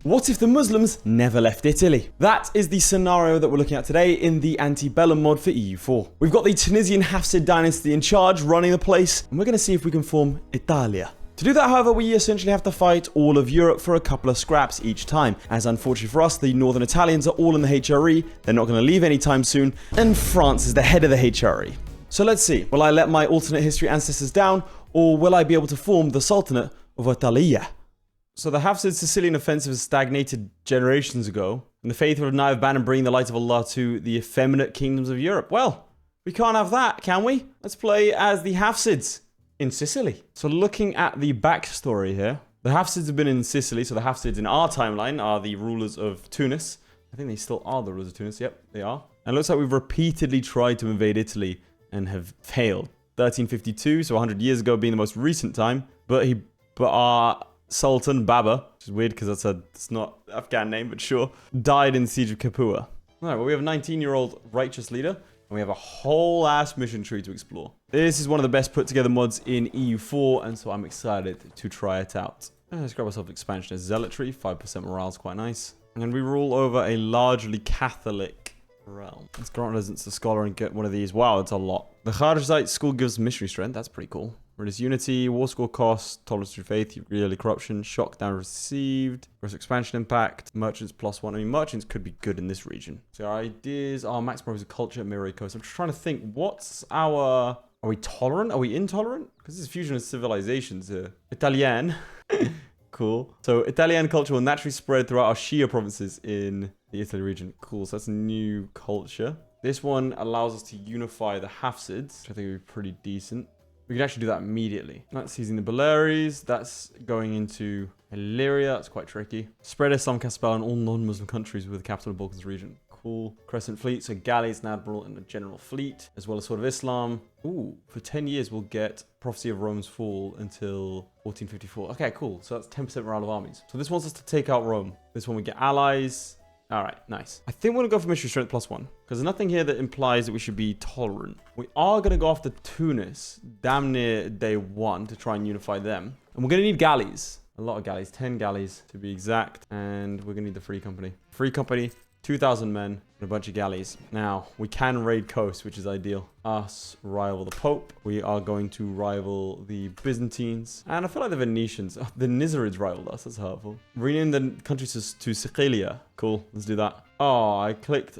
What if the Muslims never left Italy? That is the scenario that we're looking at today in the Antebellum mod for EU4. We've got the Tunisian Hafsid dynasty in charge, running the place, and we're going to see if we can form Italia. To do that, however, we essentially have to fight all of Europe for a couple of scraps each time, as unfortunately for us, the northern Italians are all in the HRE, they're not going to leave anytime soon, and France is the head of the HRE. So let's see, will I let my alternate history ancestors down, or will I be able to form the Sultanate of Italia? So the Hafsid Sicilian offensive stagnated generations ago, and the faithful of now abandoned bringing the light of Allah to the effeminate kingdoms of Europe. Well, we can't have that, can we? Let's play as the Hafsids in Sicily. So looking at the backstory here, the Hafsids have been in Sicily, so the Hafsids in our timeline are the rulers of Tunis. I think they still are the rulers of Tunis, yep, they are. And it looks like we've repeatedly tried to invade Italy and have failed. 1352, so 100 years ago being the most recent time, but our Sultan Baba, which is weird because it's not an Afghan name, but sure, died in the siege of Capua. All right, well, we have a 19-year-old righteous leader, and we have a whole ass mission tree to explore. This is one of the best put together mods in EU4, and so I'm excited to try it out. Let's grab ourselves expansionist zealotry, 5% morale is quite nice. And we rule over a largely Catholic realm. Let's grant residence to scholar and get one of these. Wow, that's a lot. The Kharijite school gives missionary strength, that's pretty cool. Reduce unity, war score cost, tolerance through faith, yearly corruption, shock damage received, gross expansion impact, merchants +1. I mean, merchants could be good in this region. So our ideas are max progress of culture, mirror coast. I'm just trying to think, what's our... Are we tolerant? Are we intolerant? Because this is fusion of civilizations here. Italian. Cool. So Italian culture will naturally spread throughout our Shia provinces in the Italy region. Cool, so that's a new culture. This one allows us to unify the Hafsids, which I think would be pretty decent. We can actually do that immediately. That's seizing the Baleares. That's going into Illyria. That's quite tricky. Spread Islam can spell in all non-Muslim countries with the capital of the Balkans region. Cool. Crescent fleet. So galleys, an admiral, and a general fleet, as well as Sword of Islam. Ooh, for 10 years, we'll get Prophecy of Rome's fall until 1454. Okay, cool. So that's 10% morale of armies. So this wants us to take out Rome. This one we get allies. All right, nice. I think we're going to go for mission strength +1 because there's nothing here that implies that we should be tolerant. We are going to go after Tunis damn near day one to try and unify them. And we're going to need galleys. A lot of galleys, 10 galleys to be exact. And we're going to need the Free Company. Free Company, 2,000 men and a bunch of galleys. Now, we can raid coast, which is ideal. Us rival the Pope. We are going to rival the Byzantines. And I feel like the Venetians, the Nizarids rivaled us. That's hurtful. Rename the country to SICILY. Cool, let's do that. Oh, I clicked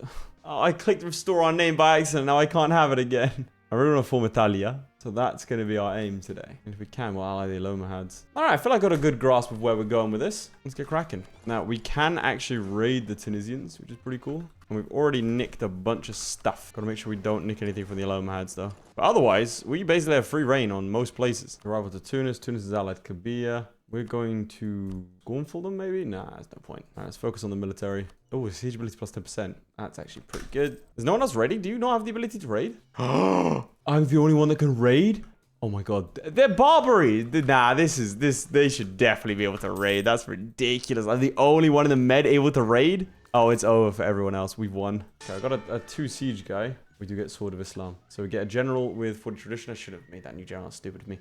restore our name by accident. Now I can't have it again. I really want to form Italia. So that's going to be our aim today. And if we can, we'll ally the Almohads. All right, I feel like I got a good grasp of where we're going with this. Let's get cracking. Now, we can actually raid the Tunisians, which is pretty cool. And we've already nicked a bunch of stuff. Got to make sure we don't nick anything from the Almohads, though. But otherwise, we basically have free reign on most places. Arrival to Tunis. Tunis is allied Kabia. We're going to scornful them, maybe? Nah, there's no point. All right, let's focus on the military. Oh, siege ability +10%. That's actually pretty good. Is no one else ready? Do you not have the ability to raid? I'm the only one that can raid? Oh my god. They're Barbary. Nah, they should definitely be able to raid. That's ridiculous. I'm the only one in the med able to raid? Oh, it's over for everyone else. We've won. Okay, I got a 2 siege guy. We do get Sword of Islam. So we get a general with 40 tradition. I should have made that new general. That's stupid of me.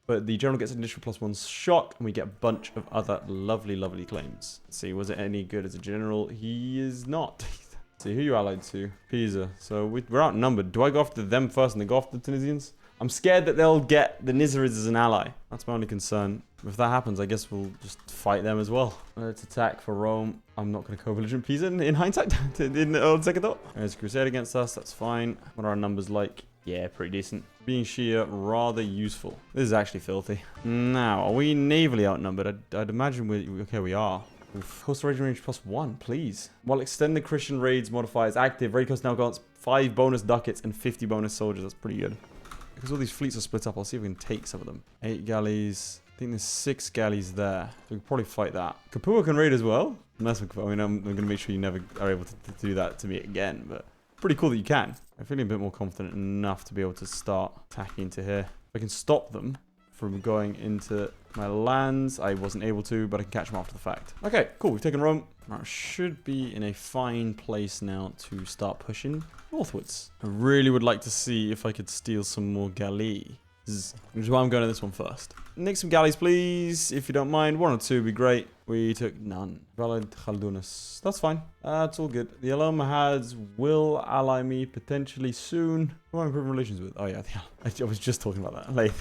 But the general gets an additional +1 shock, and we get a bunch of other lovely, lovely claims. Let's see, was it any good as a general? He is not. Let's see, who are you allied to? Pisa. So we're outnumbered. Do I go after them first and then go after the Tunisians? I'm scared that they'll get the Nizarids as an ally. That's my only concern. If that happens, I guess we'll just fight them as well. Let's attack for Rome. I'm not going to co-belligerent Pisa in hindsight, on second thought. There's a crusade against us. That's fine. What are our numbers like? Yeah, pretty decent. Being Shia, rather useful. This is actually filthy. Now, are we navally outnumbered? I'd imagine we are. Coastal raid range +1, please. While extended Christian raids modifier is active, raid coast now grants 5 bonus ducats and 50 bonus soldiers. That's pretty good. Because all these fleets are split up, I'll see if we can take some of them. 8 galleys. I think there's 6 galleys there. So we can probably fight that. Capua can raid as well. Unless I'm going to make sure you never are able to do that to me again, but pretty cool that you can. I'm feeling a bit more confident enough to be able to start attacking into here. If I can stop them from going into my lands, I wasn't able to, but I can catch them after the fact. Okay, cool. We've taken Rome. I should be in a fine place now to start pushing northwards. I really would like to see if I could steal some more Galli. which is why I'm going to this one first. Nick some galleys, please, if you don't mind. 1 or 2 would be great. We took none. Valid Khaldunas. That's fine. It's all good. The Aloma Mahads will ally me potentially soon. Who am I improving relations with? Oh, yeah. I was just talking about that. Like,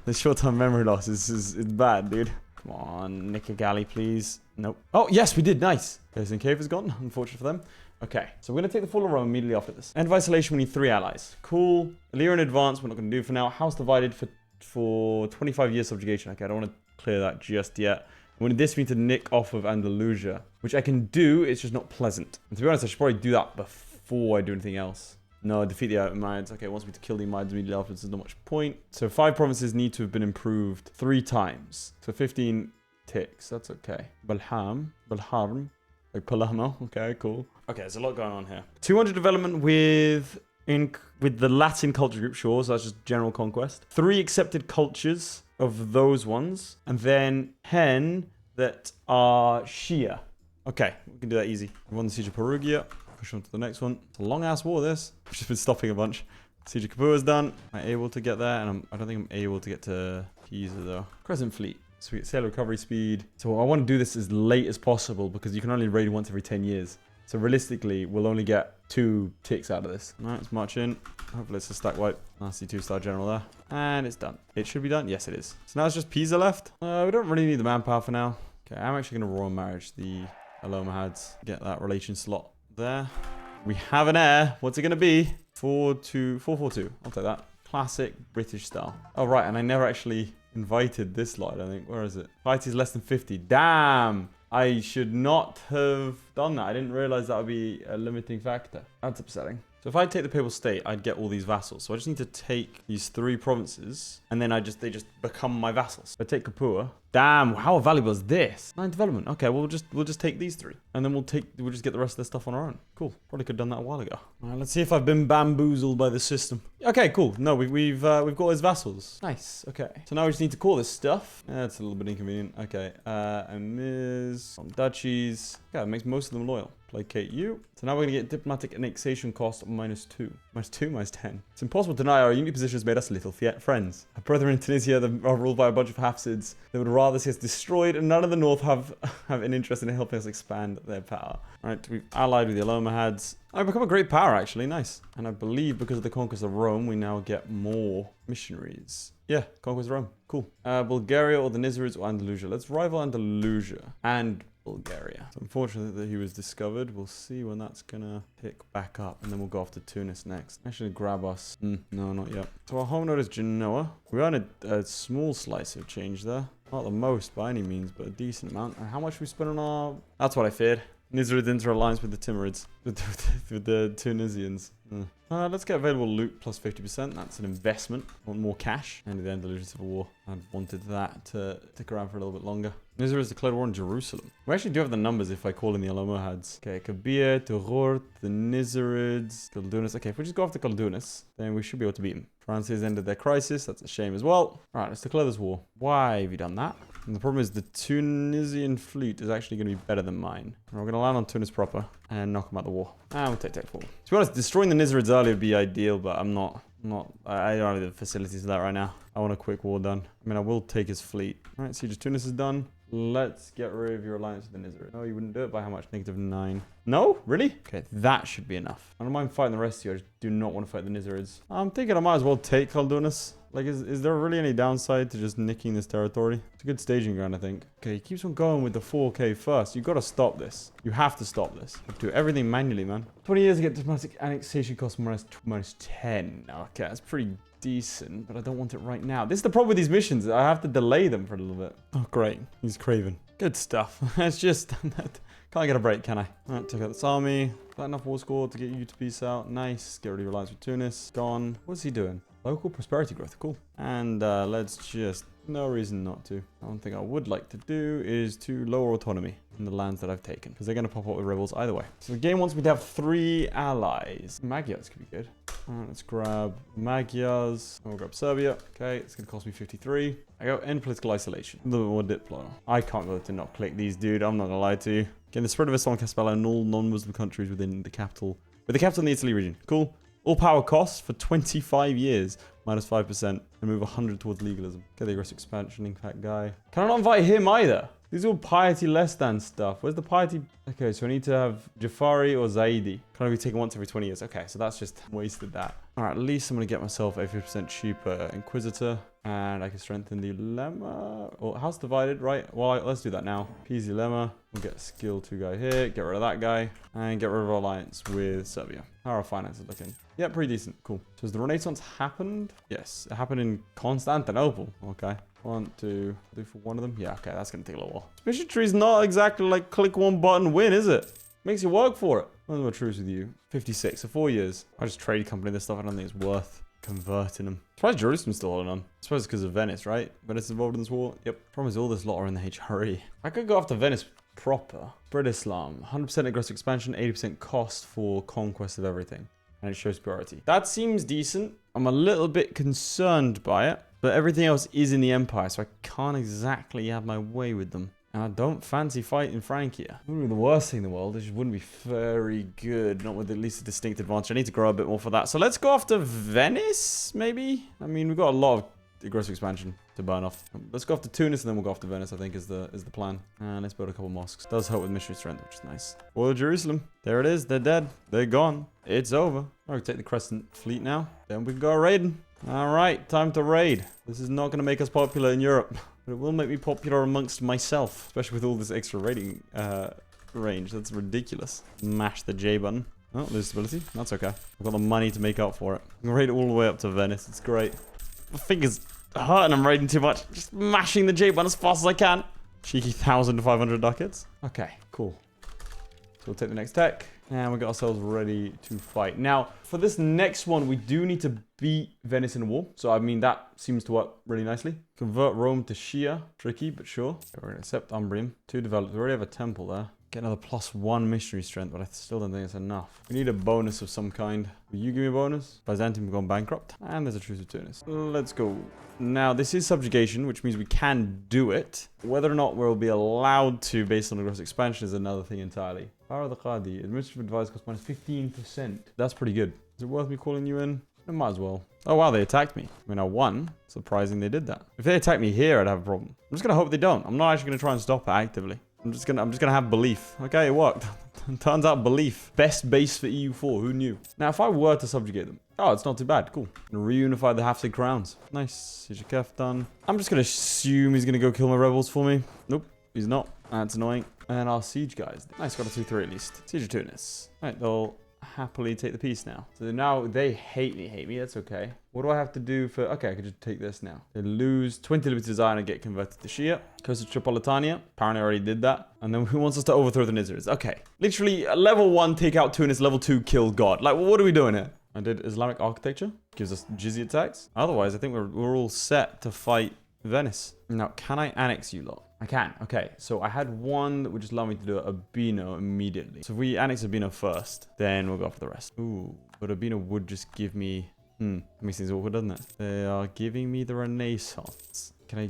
the short-term memory loss is bad, dude. Come on, Nick a galley, please. Nope. Oh, yes, we did. Nice. Basin Cave is gone. Unfortunate for them. Okay, so we're going to take the full of Rome immediately after this. End of isolation, we need 3 allies. Cool. Illyria in advance, we're not going to do for now. House divided for 25 years subjugation. Okay, I don't want to clear that just yet. We need this, we need to nick off of Andalusia, which I can do, it's just not pleasant. And to be honest, I should probably do that before I do anything else. No, defeat the Umayyads. Okay, wants me to kill the Umayyads immediately afterwards. There's not much point. So 5 provinces need to have been improved 3 times. So 15 ticks, that's okay. Balharm, like Palermo. Okay, cool. Okay, there's a lot going on here. 200 development with the Latin culture group, sure, so that's just general conquest. 3 accepted cultures of those ones, and then 10 that are Shia. Okay, we can do that easy. We won the Siege of Perugia. Push on to the next one. It's a long-ass war, this. I've just been stopping a bunch. Siege of Capua is done. Am I able to get there? And I don't think I'm able to get to Pisa, though. Crescent Fleet. Sweet. Sailor recovery speed. So I want to do this as late as possible because you can only raid once every 10 years. So realistically, we'll only get 2 ticks out of this. All right, let's march in. Hopefully it's a stack wipe. Nasty 2-star general there. And it's done. It should be done. Yes, it is. So now it's just Pisa left. We don't really need the manpower for now. Okay, I'm actually going to royal marriage the Alomahads. Get that relation slot there. We have an heir. What's it going to be? 442. I'll take that. Classic British style. Oh, right. And I never actually invited this lot, I think. Where is it? Fight is less than 50. Damn. I should not have done that. I didn't realize that would be a limiting factor. That's upsetting. So if I take the Papal State, I'd get all these vassals. So I just need to take these 3 provinces, and then they just become my vassals. If I take Capua. Damn, how valuable is this? 9 development. Okay, well, we'll just take these 3, and then we'll just get the rest of the stuff on our own. Cool. Probably could have done that a while ago. All right, let's see if I've been bamboozled by the system. Okay, cool. No, we've got his vassals. Nice. Okay. So now we just need to call this stuff. That's a little bit inconvenient. Okay. Emirs, some duchies. Yeah, it makes most of them loyal. Placate you. So now we're going to get diplomatic annexation cost -2. -2, -10. It's impossible to deny our unique position has made us little friends. Our brethren in Tunisia are ruled by a bunch of Hafsids. They would rather see us destroyed, and none of the North have an interest in helping us expand their power. All right, we've allied with the Alomahads. I've become a great power, actually. Nice. And I believe because of the conquest of Rome, we now get more missionaries. Yeah, conquest of Rome. Cool. Bulgaria or the Nizarids or Andalusia. Let's rival Andalusia and Bulgaria. It's unfortunate that he was discovered. We'll see when that's gonna pick back up, and then we'll go off to Tunis next. Actually, grab us. No, not yet. So our home node is Genoa. We earned a small slice of change there. Not the most by any means, but a decent amount. And how much we spent on our... That's what I feared. Nizarids enter alliance with the Timurids. With the Tunisians. Let's get available loot plus 50%. That's an investment. I want more cash. And the Andalusian Civil War. I'd wanted that to stick around for a little bit longer. Nizarids declared war on Jerusalem. We actually do have the numbers if I call in the Alomahads. Okay, Kabir, Tuhort, the Nizarids, Kaldunas. Okay, if we just go after Kaldunas, then we should be able to beat them. France has ended their crisis. That's a shame as well. All right, let's declare this war. Why have you done that? And the problem is the Tunisian fleet is actually going to be better than mine. We're going to land on Tunis proper and knock them out the war. And we'll take tech forward. To be honest, destroying the Nizarids earlier would be ideal, but I don't have the facilities for that right now. I want a quick war done. I mean, I will take his fleet. All right, Siege of Tunis is done. Let's get rid of your alliance with the Nizarids. No, you wouldn't do it by how much? -9. No? Really? Okay, that should be enough. I don't mind fighting the rest of you. I just do not want to fight the Nizarids. I'm thinking I might as well take Kaldunas. Like, is there really any downside to just nicking this territory? It's a good staging ground, I think. Okay, he keeps on going with the 4K first. You got to stop this. You have to stop this. You have to do everything manually, man. 20 years to get diplomatic annexation cost -10. Okay, that's pretty decent, but I don't want it right now. This is the problem with these missions. I have to delay them for a little bit. Oh, great. He's craven. Good stuff. It's just... Can't get a break, can I? All right, take out this army. Got enough war score to get you to peace out. Nice. Get rid of your alliance with Tunis. Gone. What's he doing? Local prosperity growth. Cool. And let's just... No reason not to. One thing I would like to do is to lower autonomy in the lands that I've taken, because they're going to pop up with rebels either way. So the game wants me to have 3 allies. Magyars could be good. All right, let's grab Magyars. We'll grab Serbia. Okay, it's going to cost me 53. I go end political isolation. A little bit more diplo. I can't go to not click these, dude. I'm not going to lie to you. Again, the spread of Islam can spell out in all non-Muslim countries within the capital. With the capital in the Italy region. Cool. All power costs for 25 years. Minus 5%. And move 100 towards legalism. Get the aggressive expansion, impact guy. Can I not invite him either? These are all piety less than stuff. Where's the piety? Okay, so I need to have Jafari or Zaidi. Can I be taken once every 20 years? Okay, so that's just wasted that. All right, at least I'm going to get myself a 50% cheaper Inquisitor. And I can strengthen the Lemma. Or House Divided, right? Well, let's do that now. Peasy Lemma. We'll get a skill 2 guy here. Get rid of that guy. And get rid of our alliance with Serbia. How are our finances looking? Yeah, pretty decent. Cool. So has the Renaissance happened? Yes, it happened in Constantinople. Okay. 1, 2, 3 for one of them. Yeah, okay, that's going to take a little while. Mission tree's not exactly like click one button win, is it? Makes you work for it. I'm going to truce with you. 56, so 4 years. I just trade company this stuff. I don't think it's worth converting them. Surprised Jerusalem's still holding on. I suppose it's because of Venice, right? Venice is involved in this war. Yep. Problem is all this lot are in the HRE. I could go after Venice proper. Spread Islam. 100% aggressive expansion, 80% cost for conquest of everything. And it shows priority. That seems decent. I'm a little bit concerned by it. But everything else is in the Empire, so I can't exactly have my way with them. And I don't fancy fighting Francia. It wouldn't be the worst thing in the world. It just wouldn't be very good. Not with at least a distinct advantage. I need to grow a bit more for that. So let's go after Venice, maybe? I mean, we've got a lot of aggressive expansion to burn off. Let's go after Tunis and then we'll go after Venice, I think is the plan. And let's build a couple mosques. Does help with missionary strength, which is nice. Oil Jerusalem. There it is. They're dead. They're gone. It's over. I'll take the Crescent Fleet now. Then we can go raiding. All right, time to raid. This is not going to make us popular in Europe, but it will make me popular amongst myself, especially with all this extra raiding range. That's ridiculous. Mash the J button. Oh, lose stability. That's okay. I've got the money to make up for it. I'm going to raid it all the way up to Venice. It's great. My fingers hurting. I'm raiding too much. Just mashing the J button as fast as I can. Cheeky 1,500 ducats. Okay, cool. So we'll take the next tech. And we got ourselves ready to fight. Now, for this next one, we do need to beat Venice in a war. So, I mean, that seems to work really nicely. Convert Rome to Shia. Tricky, but sure. We're going to accept Umbrium. 2 developed. We already have a temple there. Get another +1 missionary strength, but I still don't think it's enough. We need a bonus of some kind. Will you give me a bonus? Byzantium have gone bankrupt. And there's a truce with Tunis. Let's go. Now, this is subjugation, which means we can do it. Whether or not we'll be allowed to based on aggressive expansion is another thing entirely. Power of the Qadi. Administrative advice costs -15%. That's pretty good. Is it worth me calling you in? I might as well. Oh, wow, they attacked me. I mean, I won. Surprising they did that. If they attack me here, I'd have a problem. I'm just going to hope they don't. I'm not actually going to try and stop it actively. I'm just gonna have belief. Okay, it worked. Turns out belief. Best base for EU4. Who knew? Now, if I were to subjugate them. Oh, it's not too bad. Cool. Reunify the Hafsid crowns. Nice. Sijakef done. I'm just gonna assume he's gonna go kill my rebels for me. Nope, he's not. That's annoying. And our siege guys. Nice, got a 2-3 at least. Siege of Tunis. Right, they'll happily take the peace now. So now they hate me. That's okay. What do I have to do for... Okay, I could just take this now. They lose 20 liberty design and get converted to Shia. Coast of Tripolitania. Apparently I already did that. And then who wants us to overthrow the Nizaris? Okay. Literally, level 1, take out Tunis. Level 2, kill God. Like, what are we doing here? I did Islamic architecture. Gives us jizya tax. Otherwise, I think we're all set to fight Venice. Now, can I annex you lot? I can. Okay, so I had one that would just allow me to do Urbino immediately. So if we annex Urbino first, then we'll go for the rest. Ooh, but Urbino would just give me... That makes things awkward, doesn't it? They are giving me the Renaissance. Can I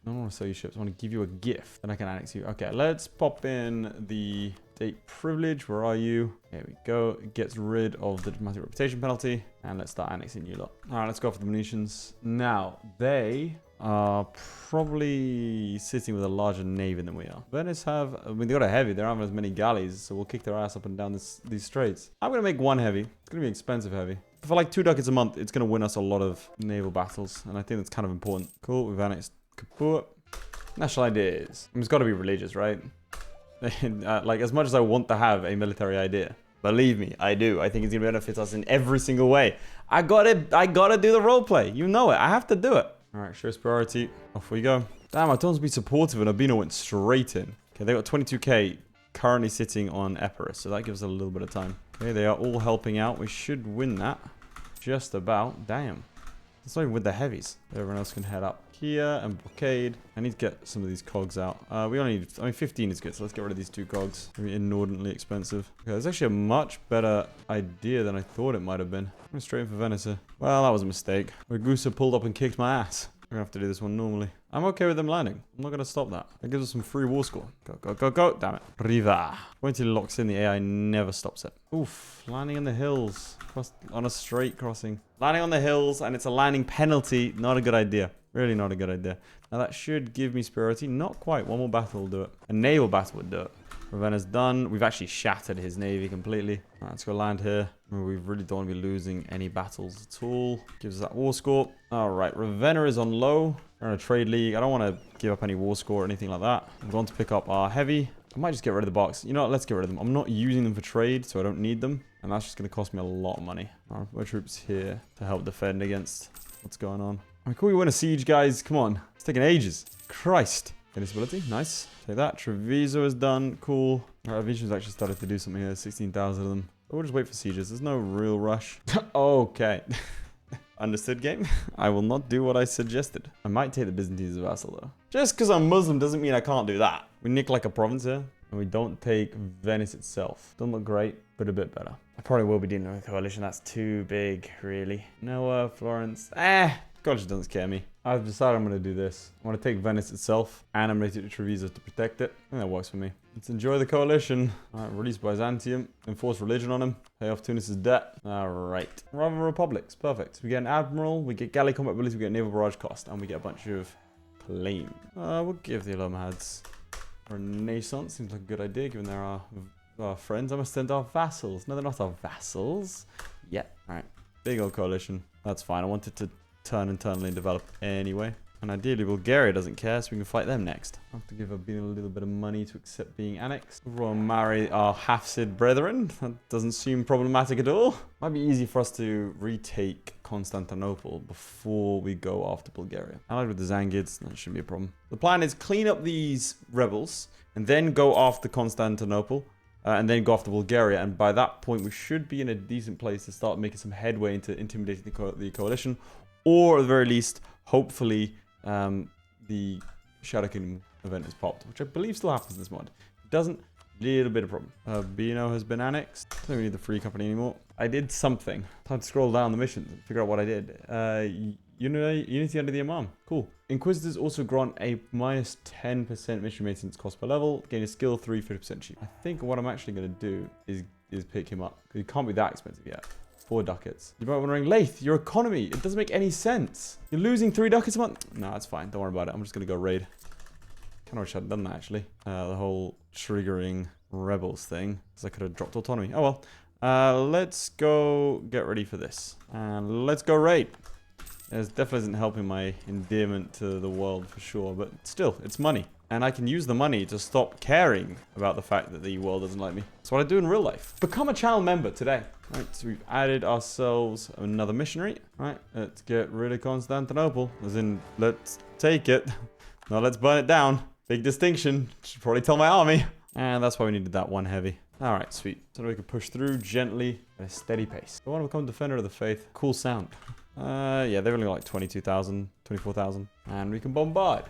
don't want to sell you ships. I want to give you a gift. Then I can annex you. Okay, let's pop in the state privilege. Where are you? There we go. It gets rid of the diplomatic reputation penalty. And let's start annexing you lot. All right, let's go for the Venetians. Now, they are probably sitting with a larger navy than we are. Venice have, I mean, they got a heavy. They don't have as many galleys, so we'll kick their ass up and down these straits. I'm going to make one heavy. It's going to be expensive heavy. For like 2 ducats a month, it's going to win us a lot of naval battles, and I think that's kind of important. Cool, we've annexed Kapur. National ideas. I mean, it's got to be religious, right? Like, as much as I want to have a military idea, believe me, I do. I think it's going to benefit us in every single way. I gotta do the roleplay. You know it. I have to do it. All right, shows priority. Off we go. Damn, I told them to be supportive, and Urbino went straight in. Okay, they got 22k currently sitting on Epirus, so that gives us a little bit of time. Okay, they are all helping out. We should win that. Just about. Damn. That's not even with the heavies. Everyone else can head up here and blockade. I need to get some of these cogs out. We only need, I mean, 15 is good, so let's get rid of these 2 cogs. They're inordinately expensive. Okay, that's actually a much better idea than I thought it might have been. I'm straight in for Venice here. Well, that was a mistake. Ragusa pulled up and kicked my ass. We're gonna have to do this one normally. I'm okay with them landing. I'm not going to stop that. That gives us some free war score. Go, go, go, go. Damn it. Riva. Once he locks in, the AI never stops it. Oof. Landing on the hills. On a straight crossing. Landing on the hills, and it's a landing penalty. Not a good idea. Really not a good idea. Now, that should give me superiority. Not quite. One more battle will do it. A naval battle would do it. Ravenna's done. We've actually shattered his navy completely. Right, let's go land here. We really don't want to be losing any battles at all. Gives us that war score. All right, Ravenna is on low. We're in a trade league. I don't want to give up any war score or anything like that. I'm going to pick up our heavy. I might just get rid of the box. You know what? Let's get rid of them. I'm not using them for trade, so I don't need them. And that's just going to cost me a lot of money. All right, my troops here to help defend against what's going on. I mean, can we win a siege, guys? Come on. It's taking ages. Christ. Get stability. Nice. Take that. Treviso is done. Cool. Our aviation's actually started to do something here. 16,000 of them. But we'll just wait for sieges. There's no real rush. Okay. Understood, game. I will not do what I suggested. I might take the Byzantines as a vassal, though. Just because I'm Muslim doesn't mean I can't do that. We nick like a province here. And we don't take Venice itself. Doesn't look great, but a bit better. I probably will be dealing with a coalition. That's too big, really. Noah, Florence. Coalition doesn't scare me. I've decided I'm going to do this. I want to take Venice itself, and I'm going to take Treviso to protect it. I think that works for me. Let's enjoy the coalition. All right, release Byzantium. Enforce religion on him. Pay off Tunis's debt. All right. Rival republics. Perfect. We get an admiral. We get galley combat ability. We get naval barrage cost. And we get a bunch of claim. We'll give the Almohads Renaissance. Seems like a good idea, given they're our friends. I must send our vassals. No, they're not our vassals. Yet. All right. Big old coalition. That's fine. I wanted to turn internally and develop anyway. And ideally, Bulgaria doesn't care, so we can fight them next. I have to give Albania a little bit of money to accept being annexed. We'll marry our Hafsid brethren. That doesn't seem problematic at all. Might be easy for us to retake Constantinople before we go after Bulgaria. Allied with the Zangids, that shouldn't be a problem. The plan is clean up these rebels and then go after Constantinople. And then go after Bulgaria, and by that point we should be in a decent place to start making some headway into intimidating the coalition, or at the very least, hopefully, the Shadow Kingdom event is popped, which I believe still happens in this mod. If it doesn't, little bit of problem. Bino has been annexed. Don't need the free company anymore. I did something. Time to scroll down the missions and figure out what I did. Unity under the Imam. Cool. Inquisitors also grant a minus 10% mission maintenance cost per level. Gain a skill 3, 50% cheap. I think what I'm actually going to do is pick him up. Because he can't be that expensive yet. 4 ducats. You might be wondering, Lath, your economy. It doesn't make any sense. You're losing 3 ducats a month. No, that's fine. Don't worry about it. I'm just going to go raid. Kind of wish I'd done that, actually. The whole triggering rebels thing. Because I could have dropped autonomy. Oh, well. Let's go get ready for this. And let's go raid. It definitely isn't helping my endearment to the world for sure, but still, it's money. And I can use the money to stop caring about the fact that the world doesn't like me. That's what I do in real life. Become a channel member today. Right, so we've added ourselves another missionary. Right, let's get rid of Constantinople. As in, let's take it. No, let's burn it down. Big distinction. Should probably tell my army. And that's why we needed that one heavy. All right, sweet. So we can push through gently at a steady pace. I want to become Defender of the Faith. Cool sound. Yeah, they've only got like 22,000, 24,000. And we can bombard.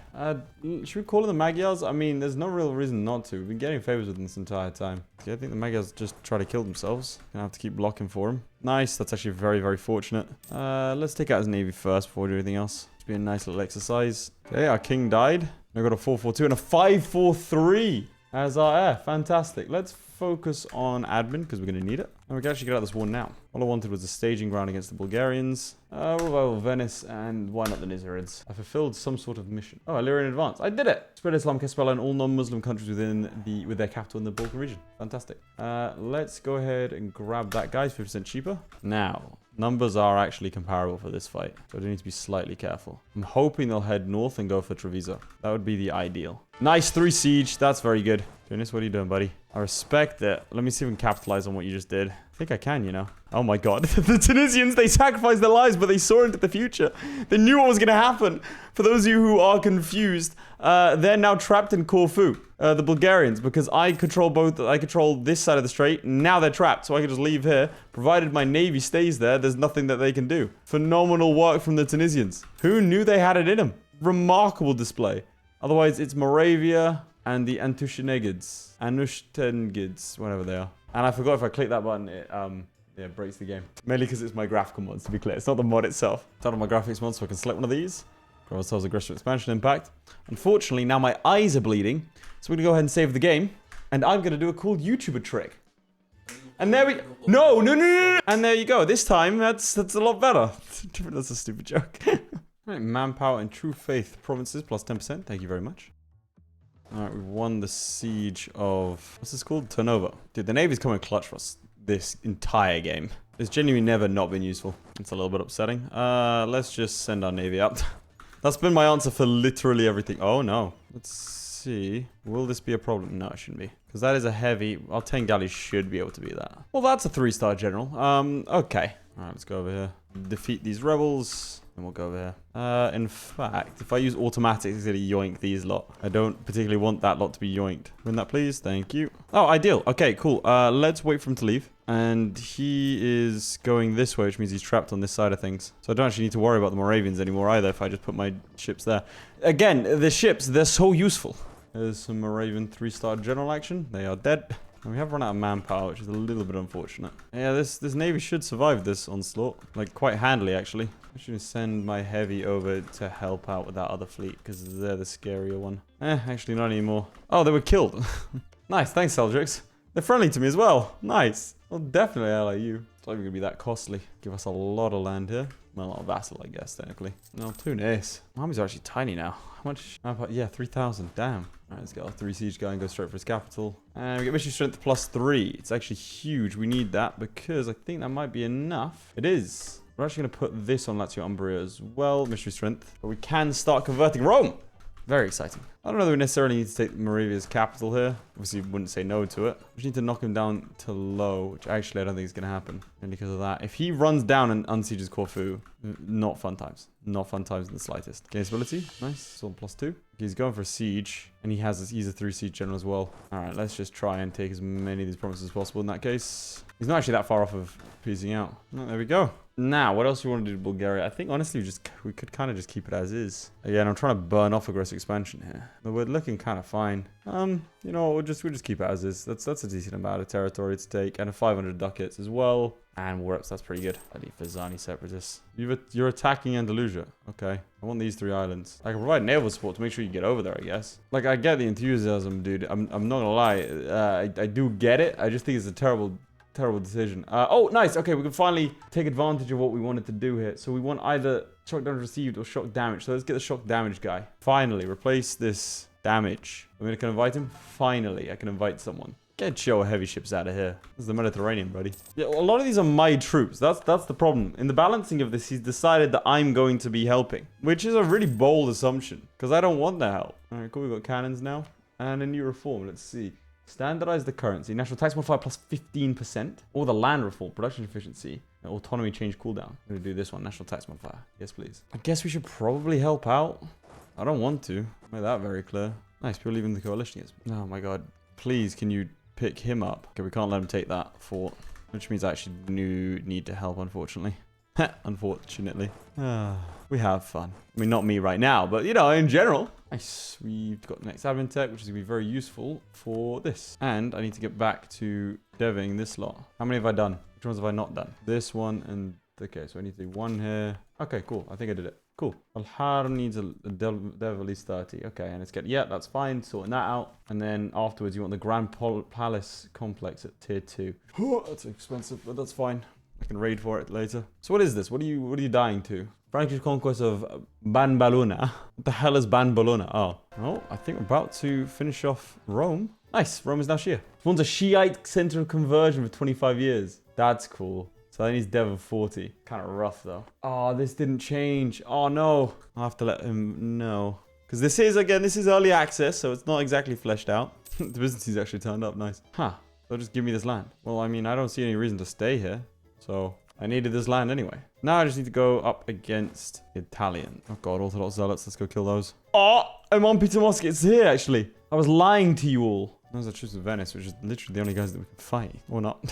Should we call in the Magyars? I mean, there's no real reason not to. We've been getting favors with them this entire time. Yeah, I think the Magyars just try to kill themselves. Gonna have to keep blocking for them. Nice, that's actually very, very fortunate. Let's take out his navy first before we do anything else. It's been a nice little exercise. Okay, our king died. We got a 4-4-2 and a 5-4-3 as our heir. Fantastic. Let's focus on admin because we're going to need it. And we can actually get out of this war now. All I wanted was a staging ground against the Bulgarians. Revival of Venice, and why not the Nizarids? I fulfilled some sort of mission. Oh, Illyrian Advance. I did it! Spread Islam, Kespela, and all non-Muslim countries with their capital in the Balkan region. Fantastic. Let's go ahead and grab that guy. 50% cheaper. Now, numbers are actually comparable for this fight, so I do need to be slightly careful. I'm hoping they'll head north and go for Treviso. That would be the ideal. Nice, 3 siege. That's very good. Tunis, what are you doing, buddy? I respect it. Let me see if we can capitalize on what you just did. I think I can, you know. Oh my god. The Tunisians, they sacrificed their lives, but they saw into the future. They knew what was going to happen. For those of you who are confused, they're now trapped in Corfu. The Bulgarians, because I control this side of the strait. Now they're trapped, so I can just leave here. Provided my navy stays there, there's nothing that they can do. Phenomenal work from the Tunisians. Who knew they had it in them? Remarkable display. Otherwise, it's Moravia and the Antushnegids. Anushtengids, whatever they are. And I forgot if I click that button, it breaks the game. Mainly because it's my graphical mods, to be clear. It's not the mod itself. Turn on my graphics mod so I can select one of these. Grab ourselves aggressive expansion impact. Unfortunately, now my eyes are bleeding. So we're going to go ahead and save the game. And I'm going to do a cool YouTuber trick. And there we... No. And there you go. This time, that's a lot better. That's a stupid joke. Right, manpower and true faith provinces plus 10%. Thank you very much. Alright, we've won the siege of... What's this called? Turnover. Dude, the Navy's coming clutch for us this entire game. It's genuinely never not been useful. It's a little bit upsetting. Let's just send our Navy up. That's been my answer for literally everything. Oh, no. Let's see. Will this be a problem? No, it shouldn't be. Because that is a heavy... Our 10 galleys should be able to be that. Well, that's a 3-star general. Okay. Alright, let's go over here. Defeat these rebels. And we'll go over here. In fact, if I use automatic, it's going to yoink these lot. I don't particularly want that lot to be yoinked. Win that, please. Thank you. Oh, ideal. Okay, cool. Let's wait for him to leave. And he is going this way, which means he's trapped on this side of things. So I don't actually need to worry about the Moravians anymore either if I just put my ships there. Again, the ships, they're so useful. There's some Moravian 3-star general action. They are dead. And we have run out of manpower, which is a little bit unfortunate. Yeah, this Navy should survive this onslaught. Like, quite handily, actually. I should send my heavy over to help out with that other fleet, because they're the scarier one. Actually, not anymore. Oh, they were killed. Nice, thanks, Seldrix. They're friendly to me as well. Nice. Well, definitely ally you. It's not even going to be that costly. Give us a lot of land here. Well, a vassal, I guess, technically. No, Tunis. Armies are actually tiny now. How much? Yeah, 3,000. Damn. All right, let's get our 3 siege guy and go straight for his capital. And we get mission strength plus 3. It's actually huge. We need that because I think that might be enough. It is. We're actually going to put this on Lazio Umbria as well. Missionary strength. But we can start converting Rome. Very exciting. I don't know that we necessarily need to take Moravia's capital here. Obviously, we wouldn't say no to it. We just need to knock him down to low, which actually I don't think is going to happen. And because of that, if he runs down and unsieges Corfu, not fun times. Not fun times in the slightest. Gain stability. Nice. Still plus 2. He's going for a siege, and he's a 3 siege general as well. All right, let's just try and take as many of these provinces as possible in that case. He's not actually that far off of piecing out. Oh, there we go. Now, what else do we want to do to Bulgaria? I think, honestly, we could kind of just keep it as is. Again, I'm trying to burn off aggressive expansion here. But we're looking kind of fine. You know, we'll just keep it as is. That's a decent amount of territory to take. And a 500 ducats as well. And war reps, that's pretty good. I need Fazani separatists. You're attacking Andalusia. Okay. I want these 3 islands. I can provide naval support to make sure you get over there, I guess. Like, I get the enthusiasm, dude. I'm not gonna lie. I do get it. I just think it's a terrible decision. Oh, nice. Okay, we can finally take advantage of what we wanted to do here. So we want either shock damage received or shock damage. So let's get the shock damage guy. Finally, replace this damage. I mean, I can invite him. Finally, I can invite someone. Get your heavy ships out of here. This is the Mediterranean, buddy. Yeah, a lot of these are my troops. That's the problem. In the balancing of this, he's decided that I'm going to be helping, which is a really bold assumption because I don't want the help. All right, cool. We've got cannons now and a new reform. Let's see. Standardize the currency. National tax modifier plus 15%. Or the land reform. Production efficiency. Autonomy change cooldown. I'm going to do this one. National tax modifier. Yes, please. I guess we should probably help out. I don't want to. Make that very clear. Nice. People leaving the coalition. Oh my god. Please, can you pick him up? Okay, we can't let him take that fort. Which means I actually need to help, unfortunately. Unfortunately. We have fun. I mean, not me right now, but, you know, in general. Nice. We've got the next admin tech, which is going to be very useful for this. And I need to get back to deving this lot. How many have I done? Which ones have I not done? This one and... Okay, so I need to do 1 here. Okay, cool. I think I did it. Cool. Al-Har needs a dev at least 30. Okay, and it's yeah, that's fine. Sorting that out. And then afterwards, you want the Grand Palace complex at tier 2. That's expensive, but that's fine. I can raid for it later. So what is this? What are you dying to? Frankish conquest of Banbaluna. What the hell is Banbaluna? Oh, I think we're about to finish off Rome. Nice. Rome is now Shia. One's a Shiite center of conversion for 25 years. That's cool. So that needs dev of 40. Kind of rough though. Oh, this didn't change. Oh no. I'll have to let him know. Because this is early access, so it's not exactly fleshed out. The business is actually turned up. Nice. Huh. They'll just give me this land. Well, I mean, I don't see any reason to stay here. So I needed this land anyway. Now I just need to go up against Italian. Oh god, Orthodox zealots. Let's go kill those. Oh, I'm on Peter Mosque. It's here, actually. I was lying to you all. Those are troops of Venice, which is literally the only guys that we can fight. Or not.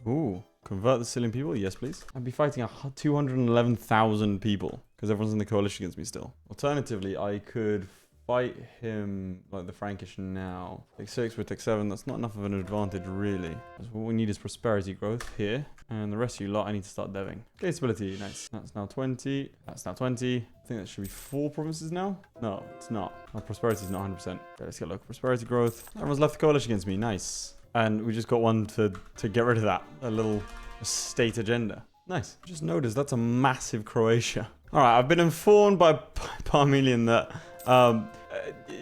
Ooh. Convert the Sicilian people? Yes, please. I'd be fighting 211,000 people. Because everyone's in the coalition against me still. Alternatively, I could fight him like the Frankish now. Take 6, we take 7. That's not enough of an advantage, really. Because what we need is prosperity growth here. And the rest of you lot, I need to start deving. Okay, stability, nice. That's now 20. That's now 20. I think that should be 4 provinces now. No, it's not. Our prosperity is not 100%. Okay, let's get local prosperity growth. Everyone's left the coalition against me. Nice. And we just got one to get rid of that. A little state agenda. Nice. Just noticed that's a massive Croatia. All right, I've been informed by Parmelian that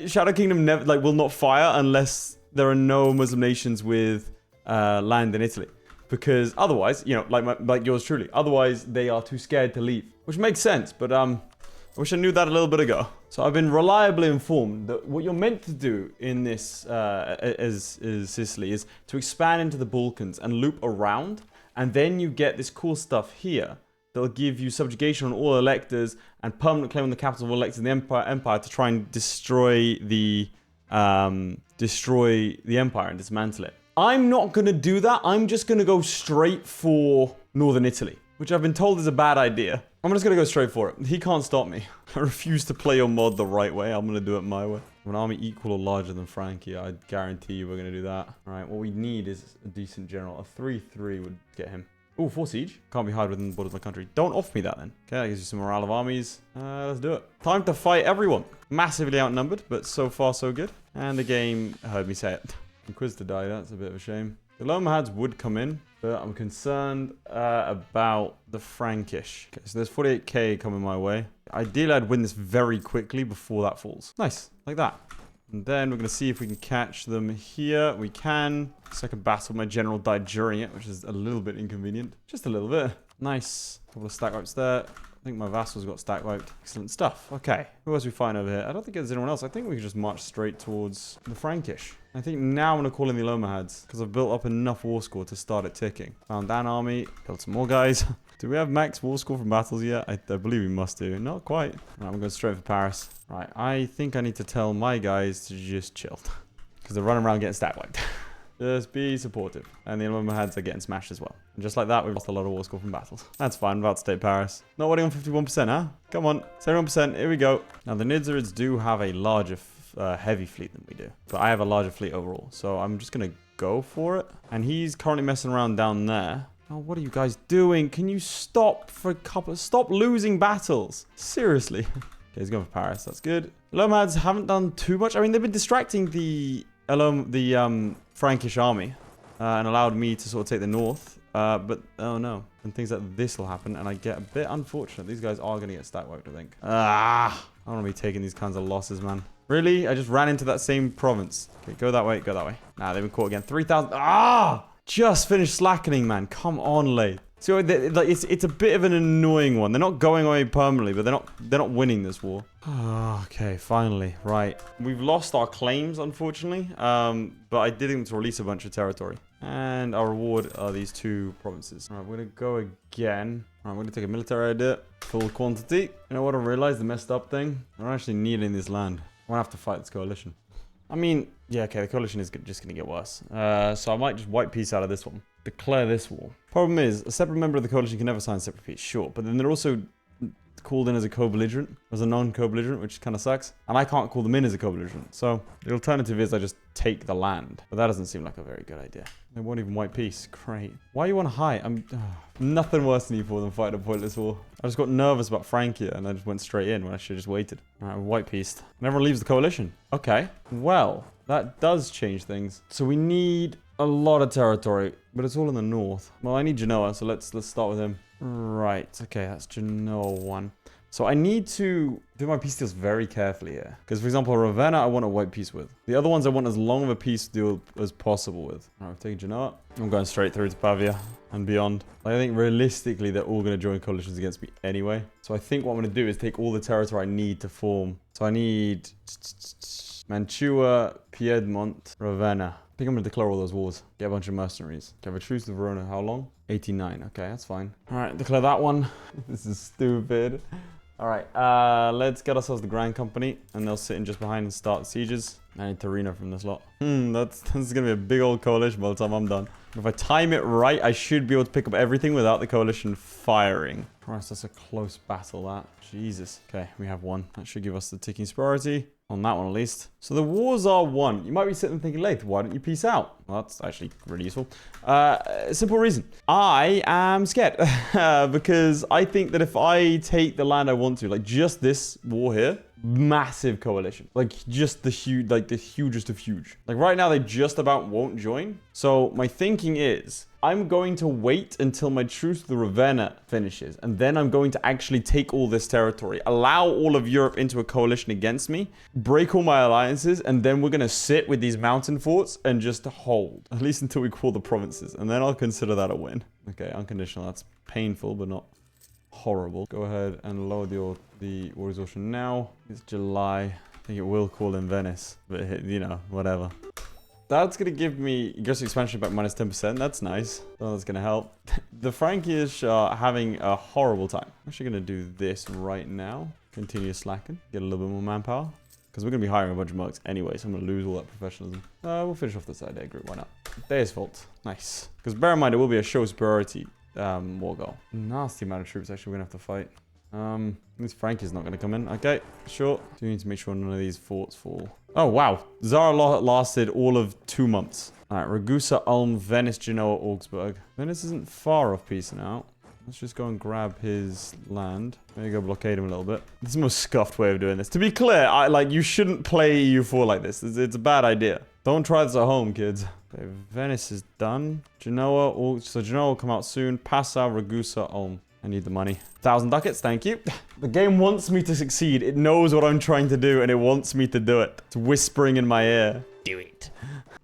Shadow Kingdom never will not fire unless there are no Muslim nations with land in Italy. Because otherwise, you know, like yours truly, otherwise they are too scared to leave. Which makes sense, but I wish I knew that a little bit ago. So I've been reliably informed that what you're meant to do in this, as Sicily, is to expand into the Balkans and loop around. And then you get this cool stuff here. That'll give you subjugation on all electors and permanent claim on the capital of all electors in the empire to try and destroy the empire and dismantle it. I'm not going to do that. I'm just going to go straight for northern Italy, which I've been told is a bad idea. I'm just going to go straight for it. He can't stop me. I refuse to play your mod the right way. I'm going to do it my way. An army equal or larger than Francia, I guarantee you we're going to do that. All right, what we need is a decent general. A 3-3 would get him. Oh, 4 siege. Can't be hard within the borders of my country. Don't offer me that then. Okay, that gives you some morale of armies. Let's do it. Time to fight everyone. Massively outnumbered, but so far so good. And the game heard me say it. Quiz to die, that's a bit of a shame. The Lomahads would come in, but I'm concerned about the Frankish. Okay, so there's 48k coming my way. Ideally, I'd win this very quickly before that falls. Nice, like that. And then we're going to see if we can catch them here. We can. Second battle, my general died during it, which is a little bit inconvenient. Just a little bit. Nice. Couple of stack wipes there. I think my vassals got stack wiped. Excellent stuff. Okay. Who else we find over here? I don't think there's anyone else. I think we can just march straight towards the Frankish. I think now I'm going to call in the Lomahads because I've built up enough war score to start it ticking. Found an army. Killed some more guys. Do we have max war score from battles yet? I believe we must do. Not quite. Right, I'm going straight for Paris. Right. I think I need to tell my guys to just chill because they're running around getting stack wiped. Just be supportive. And the Lomahads are getting smashed as well. And just like that, we've lost a lot of war score from battles. That's fine. I'm about to take Paris. Not winning on 51%, huh? Come on. 71%. Here we go. Now, the Nidzarids do have a larger heavy fleet than we do. But I have a larger fleet overall. So I'm just going to go for it. And he's currently messing around down there. Oh, what are you guys doing? Can you stop for a couple of... Stop losing battles. Seriously. Okay, he's going for Paris. That's good. The Lomahads haven't done too much. I mean, they've been distracting the Frankish army and allowed me to sort of take the north. But, oh no. And things like this will happen. And I get a bit unfortunate. These guys are going to get stack wiped, I think. I don't want to be taking these kinds of losses, man. Really? I just ran into that same province. Okay, go that way. Go that way. Nah, they've been caught again. 3,000. Just finished slackening, man. Come on, Late. So it's a bit of an annoying one. They're not going away permanently, but they're not winning this war. Okay, finally. Right. We've lost our claims, unfortunately. But I did them to release a bunch of territory. And our reward are these 2 provinces. All right, we're going to go again. All right, we're going to take a military idea. Full quantity. You know what I realized? The messed up thing? We're actually needing this land. We're going to have to fight this coalition. I mean, yeah, okay, the coalition is just going to get worse. So I might just wipe peace out of this one. Declare this war. Problem is, a separate member of the coalition can never sign separate peace, sure. But then they're also called in as a co-belligerent, as a non-co-belligerent, which kind of sucks. And I can't call them in as a co-belligerent. So the alternative is I just take the land. But that doesn't seem like a very good idea. They won't even wipe peace. Great. Why you want to hide? Nothing worse than E4 than fighting a pointless war. I just got nervous about Francia and I just went straight in when I should have just waited. All right, white peace. And everyone leaves the coalition. Okay. Well, that does change things. So we need a lot of territory, but it's all in the north. Well, I need Genoa, so let's start with him. Right. Okay, that's Genoa 1. So I need to do my peace deals very carefully here. Because, for example, Ravenna, I want a white peace with. The other ones I want as long of a peace deal as possible with. All right, we're taking Genoa. I'm going straight through to Pavia and beyond. I think realistically, they're all going to join coalitions against me anyway. So I think what I'm going to do is take all the territory I need to form. So I need Mantua, Piedmont, Ravenna. I think I'm going to declare all those wars. Get a bunch of mercenaries. Okay, have a truce with Verona. How long? 89. Okay, that's fine. All right, declare that one. This is stupid. All right, let's get ourselves the Grand Company, and they'll sit in just behind and start sieges. I need Torino from this lot. That's going to be a big old coalition by the time I'm done. If I time it right, I should be able to pick up everything without the coalition firing. Christ, that's a close battle, that. Jesus. Okay, we have one. That should give us the ticking priority. On that one, at least. So the wars are won. You might be sitting thinking, Lath, why don't you peace out? Well, that's actually really useful. Simple reason. I am scared. Because I think that if I take the land I want to, like just this war here, massive coalition. Like just the huge, like the hugest of huge. Like right now, they just about won't join. So my thinking is, I'm going to wait until my truce with the Ravenna finishes. And then I'm going to actually take all this territory, allow all of Europe into a coalition against me, break all my alliances, and then we're going to sit with these mountain forts and just hold. At least until we call the provinces. And then I'll consider that a win. Okay, unconditional. That's painful, but not horrible. Go ahead and lower the war exhaustion now. It's July. I think it will call in Venice. But, you know, whatever. That's going to give me aggressive expansion back minus 10%. That's nice. Oh, that's going to help. The Frankish are having a horrible time. I'm actually going to do this right now. Continue slacking. Get a little bit more manpower. Because we're going to be hiring a bunch of mercs anyway, so I'm going to lose all that professionalism. We'll finish off this idea group. Why not? There's fault. Nice. Because bear in mind, it will be a show superiority war goal. Nasty amount of troops actually we're going to have to fight. This Frank is not going to come in. Okay, sure. Do need to make sure none of these forts fall. Oh, wow. Zara lasted all of 2 months. All right, Ragusa, Ulm, Venice, Genoa, Augsburg. Venice isn't far off peacing out. Let's just go and grab his land. Maybe go blockade him a little bit. This is the most scuffed way of doing this. To be clear, you shouldn't play EU4 like this. It's a bad idea. Don't try this at home, kids. Okay, Venice is done. Genoa, so Genoa will come out soon. Passau, Ragusa, Ulm. I need the money. 1,000 ducats, thank you. The game wants me to succeed. It knows what I'm trying to do, and it wants me to do it. It's whispering in my ear. Do it.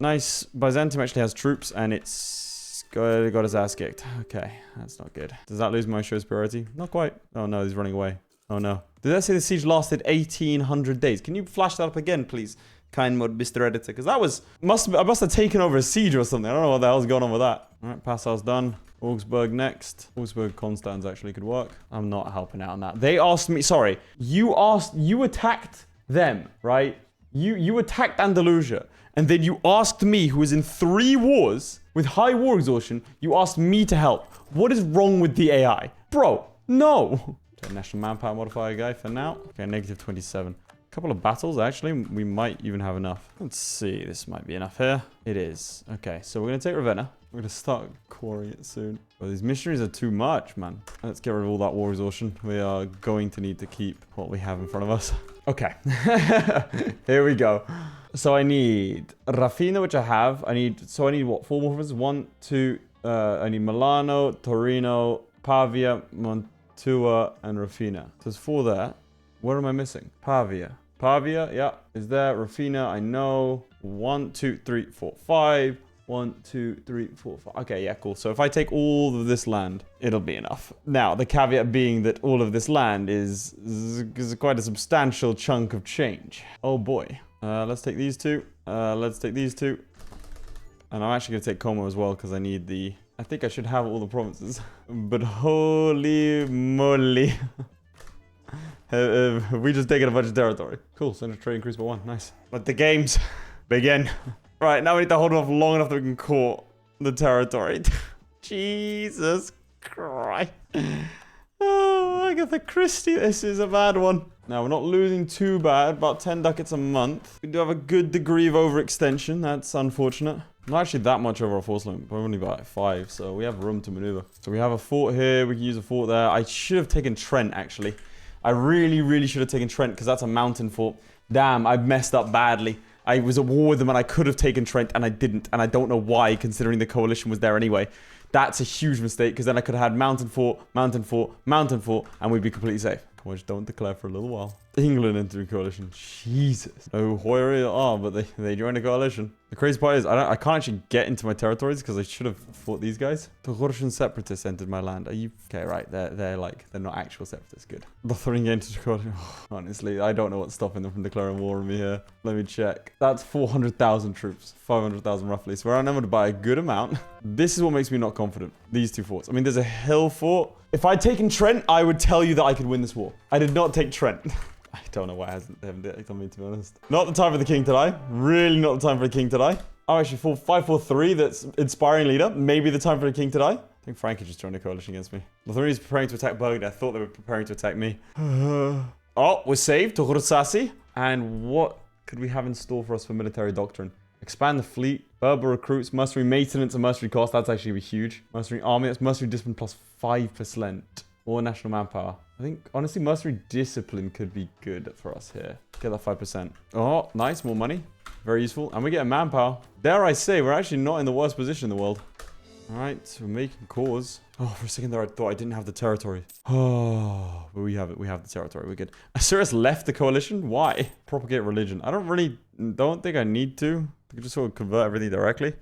Nice. Byzantium actually has troops, and it's got his ass kicked. Okay, that's not good. Does that lose my show's priority? Not quite. Oh no, he's running away. Oh no. Did that say the siege lasted 1,800 days? Can you flash that up again, please? Kind mod, Mr. Editor. Because that was... I must have taken over a siege or something. I don't know what the hell's going on with that. All right, Passau's done. Augsburg next. Augsburg, Constans actually could work. I'm not helping out on that. They asked me... Sorry. You attacked them, right? You attacked Andalusia. And then you asked me, who was in 3 wars with high war exhaustion, you asked me to help. What is wrong with the AI? Bro, no. Okay, national manpower modifier guy for now. Okay, negative 27. Couple of battles, actually. We might even have enough. Let's see. This might be enough here. It is. Okay, so we're going to take Ravenna. We're going to start coring it soon. Well, these missionaries are too much, man. Let's get rid of all that war exhaustion. We are going to need to keep what we have in front of us. Okay. Here we go. So I need Raffina, which I have. I need what? 4 more provinces? 1, 2. I need Milano, Torino, Pavia, Mantua, and Raffina. So there's 4 there. What am I missing? Pavia, yeah, is there. Raffina, I know. 1, 2, 3, 4, 5. 1, 2, 3, 4, 5. Okay, yeah, cool. So if I take all of this land, it'll be enough. Now, the caveat being that all of this land is quite a substantial chunk of change. Oh boy. Let's take these 2. Let's take these 2. And I'm actually going to take Como as well because I need the... I think I should have all the provinces. But holy moly. We just taken a bunch of territory. Cool, Central Trade increased by 1. Nice. Let the games begin. Right, now we need to hold off long enough that we can core the territory. Jesus Christ. Oh, Agatha Christie, this is a bad one. Now, we're not losing too bad. About 10 ducats a month. We do have a good degree of overextension. That's unfortunate. Not actually that much over our force limit. We're only about 5, so we have room to maneuver. So we have a fort here. We can use a fort there. I should have taken Trent, actually. I really should have taken Trent because that's a mountain fort. Damn, I messed up badly. I was at war with them and I could have taken Trent and I didn't. And I don't know why, considering the coalition was there anyway. That's a huge mistake because then I could have had mountain fort, mountain fort, mountain fort, and we'd be completely safe. Come on, just don't declare for a little while. England into coalition. Jesus. Oh, Hoyer are, but they joined a coalition. The crazy part is I can't actually get into my territories because I should have fought these guys. The Russian separatists entered my land. Are you okay? Right, they're not actual separatists. Good. Lothringen entered coalition. Honestly, I don't know what's stopping them from declaring war on me here. Let me check. That's 400,000 troops, 500,000 roughly. So we're outnumbered by a good amount. This is what makes me not confident. These 2 forts. I mean, there's a hill fort. If I'd taken Trent, I would tell you that I could win this war. I did not take Trent. I don't know why they haven't done me, to be honest. Not the time for the king to die. Really not the time for the king to die. Oh, actually, 543, that's inspiring leader. Maybe the time for the king to die. I think Frankie just joined a coalition against me. Lothario is preparing to attack Burgundy. I thought they were preparing to attack me. Oh, we're saved to Horsasi. And what could we have in store for us for military doctrine? Expand the fleet, Berber recruits, mercenary maintenance, and mercenary cost. That's actually huge. Mercenary army, that's mercenary discipline plus 5%. Or national manpower. I think, honestly, mercenary discipline could be good for us here. Get that 5%. Oh, nice, more money. Very useful. And we get a manpower. Dare I say, we're actually not in the worst position in the world. All right, we're making cause. Oh, for a second there, I thought I didn't have the territory. Oh, but we have it. We have the territory. We're good. Assyrius left the coalition? Why? Propagate religion. I don't think I need to. I could just sort of convert everything directly.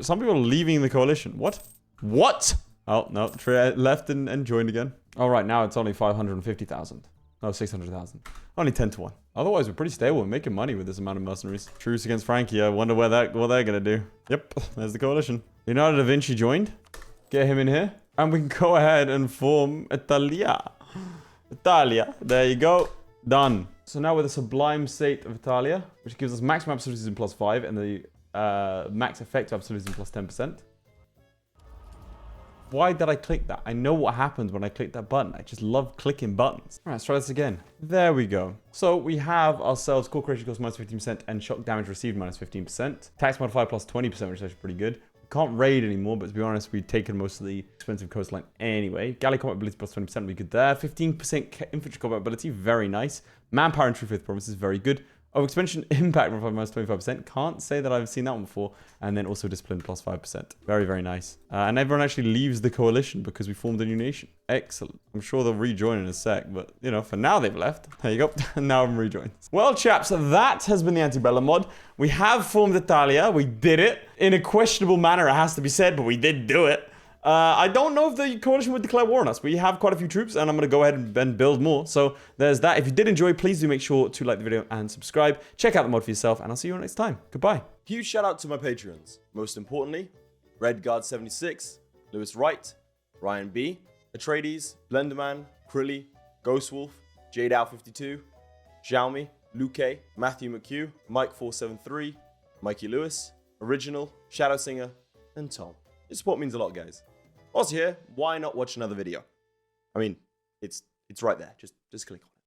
Some people are leaving the coalition. What? What? Oh, no. Trier left and joined again. All right, now it's only 550,000. No, 600,000. Only 10 to 1. Otherwise, we're pretty stable. We're making money with this amount of mercenaries. Truce against Frankie. I wonder what they're going to do. Yep, there's the coalition. Leonardo da Vinci joined. Get him in here. And we can go ahead and form Italia. Italia. There you go. Done. So now we're the sublime state of Italia, which gives us maximum absolutism plus 5 and the max effective absolutism plus 10%. Why did I click that? I know what happens when I click that button. I just love clicking buttons. All right, let's try this again. There we go. So we have ourselves core creation cost minus 15% and shock damage received minus 15%. Tax modifier plus 20%, which is actually pretty good. We can't raid anymore, but to be honest, we've taken most of the expensive coastline anyway. Galley combat ability plus 20% would be good there. 15% infantry combat ability, very nice. Manpower and True Faith promise is very good. Oh, expansion impact minus 25%. Can't say that I've seen that one before. And then also discipline plus 5%. Very, very nice. And everyone actually leaves the coalition because we formed a new nation. Excellent. I'm sure they'll rejoin in a sec. But, you know, for now they've left. There you go. And now I'm rejoined. Well, chaps, that has been the Antebellum mod. We have formed Italia. We did it. In a questionable manner, it has to be said. But we did do it. I don't know if the coalition would declare war on us. We have quite a few troops, and I'm going to go ahead and build more. So there's that. If you did enjoy, please do make sure to like the video and subscribe. Check out the mod for yourself, and I'll see you all next time. Goodbye. Huge shout out to my Patreons. Most importantly, Redguard76, Lewis Wright, Ryan B, Atreides, Blenderman, Crilly, Ghostwolf, JadeOwl52, Sjalmi, Luke, Matthew McHugh, Mike473, Mikey Lewis, Original, ShadowSinger, and Tom. Your support means a lot, guys. Also here, why not watch another video? I mean, it's right there. Just click on it.